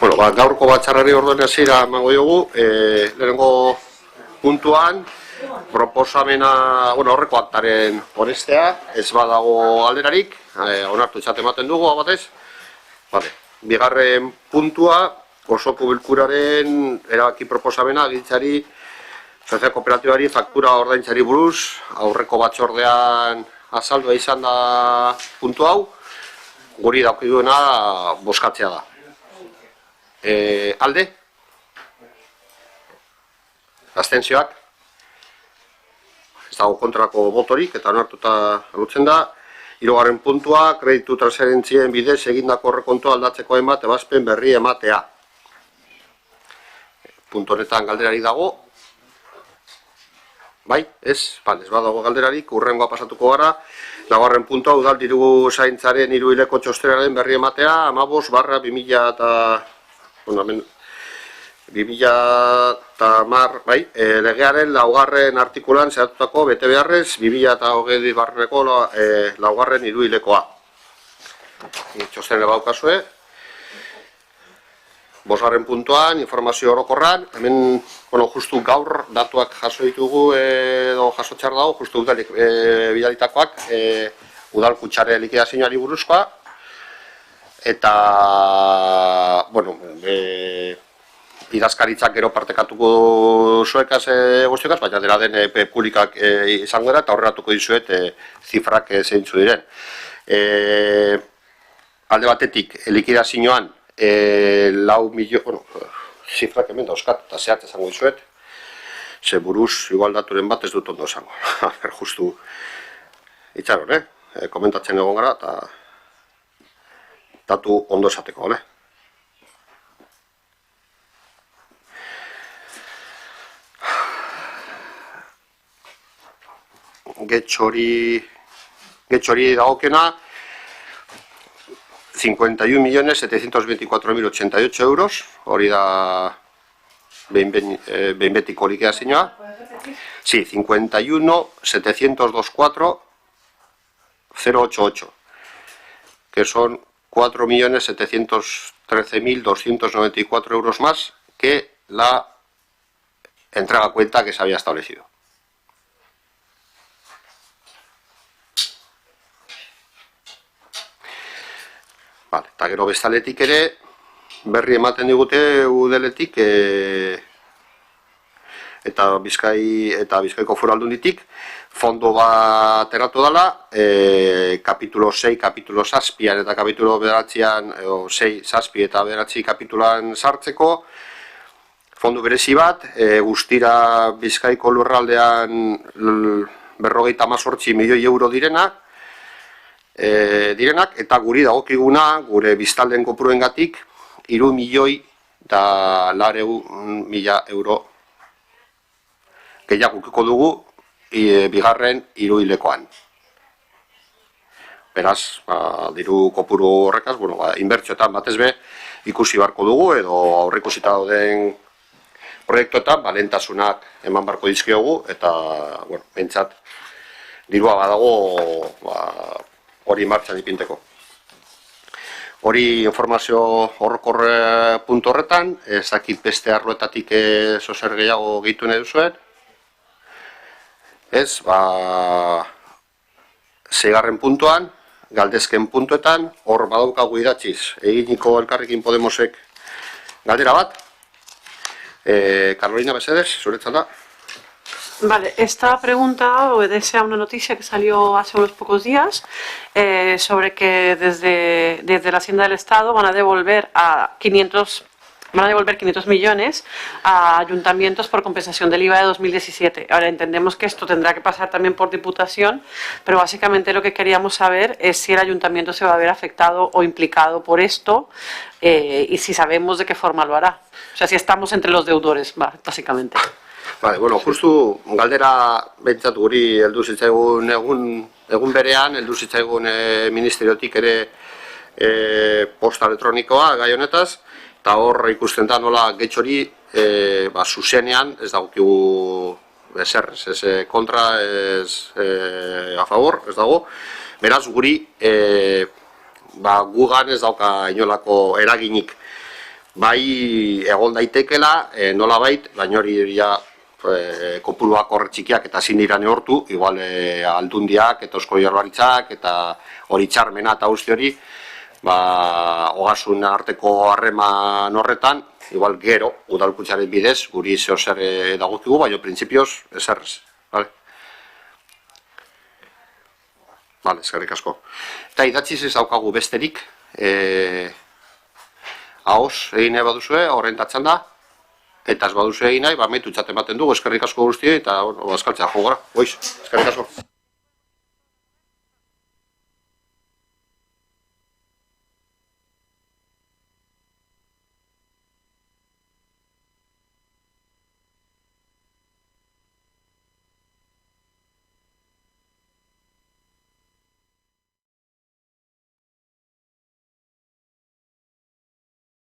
Bueno, gaurko batzarrari orduen hasiera emango diogu, lehenengo puntuan proposamena, horreko aktaren onestea, ez badago alderarik, onartu ematen dugu, batez. Bigarren puntua, osoko bilkuraren erabaki proposamena agintzari sozial kooperatibari faktura ordaintzari buruz, aurreko batzordean azaldua izan da puntu hau, guri daukiduena bozkatzea da. Alde? Abstentzioak? Ez dago kontrako botorik eta onartuta alutzen da. Hirugarren puntua, kreditu transferentzien bidez egindako aurrekontua aldatzeko hainbat ebazpen berri ematea. Puntu honetan galderari dago. Bai, ez badago galderarik, hurrengoa pasatuko gara. Laugarren puntua, udal diru zaintzaren hiruhileko txostenaren berri ematea, 15/2010, legearen laugarren artikulan zehatutako bete beharrez 2020-ko laugarren hiruhilekoa. Txostenera baukazue. Bosgarren puntuan, informazio orokorran, hemen, justu gaur datuak jaso ditugu edo jaso txar dago, justu udalik bidalitakoak, udal kutxare likidazioari buruzkoa, eta, idazkaritzak gero partekatuko zuekaz guztiokaz, baina dela den publikak izango dira, eta horrelatuko dizuet zifrak zeintzu diren. Alde batetik, likidazioan, 4 milioi, zifrak hemen dauzkat, eta zehat esango dizuet, ze buruz, igual daturen bat ez dut ondo esango. Justu, itxaron, komentatzen egon gara, eta datu ondo esateko, Getxori dagokena 51.724.088 euros, hori da behin betiko likidazioa. Sí, 51.724.088, que son 4.713.294 euros más que la entrega a cuenta que se había establecido. Eta gero bestaletik ere, berri ematen digute udeletik eta Bizkaiko Foru Aldunditik fondo bat eratu dela, kapitulo 6, kapitulo 7 eta kapitulo 9, 6, 7 eta 9 kapituloan sartzeko, fondo berezi bat, guztira Bizkaiko lurraldean 58 milioi euro direnak, eta guri dagokiguna, gure biztalden kopuruengatik 3.400.000 euro gehiagokiko dugu bigarren hiruhilekoan. Beraz, diru kopuru horrekaz, inbertsioetan batez be ikusi barko dugu, edo aurreikusita dauden proiektuetan lehentasunak eman barko dizkiogu, eta, behintzat, dirua badago hori martxan ipinteko. Hori informazio horrokor puntu horretan, ez dakit beste arloetatik zozer gehiago gehitu nahi duzuen. Ez, seigarren puntuan, galdezken puntuetan, hor badaukagu idatziz, eginiko Elkarrekin Podemosek galdera bat. Carolina, mesedez, zuretzan da. Vale, esta pregunta obedece a una noticia que salió hace unos pocos días sobre que desde la Hacienda del Estado van a devolver 500 millones a ayuntamientos por compensación del IVA de 2017. Ahora entendemos que esto tendrá que pasar también por Diputación, pero básicamente lo que queríamos saber es si el ayuntamiento se va a ver afectado o implicado por esto y si sabemos de qué forma lo hará. O sea, si estamos entre los deudores, básicamente. Vale, justu galdera behintzat guri heldu zitzaigun egun berean, heldu zitzaigun ministeriotik ere posta elektronikoa gai honetaz, eta hor ikusten da nola Getxori zuzenean ez dagokigu ezer, ez kontra, ez a favor, ez dago. Beraz guri gugan ez dauka inolako eraginik. bai egon daitekela, nolabait, baina hori ja kopuruak horre txikiak eta ezin dira neurtu, igual Aldundiak eta Eusko Jaurlaritzak eta hori txarmena eta guzti hori, ogasun arteko harreman horretan, igual gero, udalkuntzaren bidez, guri zeo zer dagokigu, baina printzipioz ezerrez. Bale, eskerrik asko. Eta idatziz ez daukagu besterik, ahoz egin nahi baduzue, horrentatzen da, eta ez baduzue egin nahi, metutzat ematen dugu, eskerrik asko guztioi, eta azkaltzea jogora, goiz, eskerrik asko.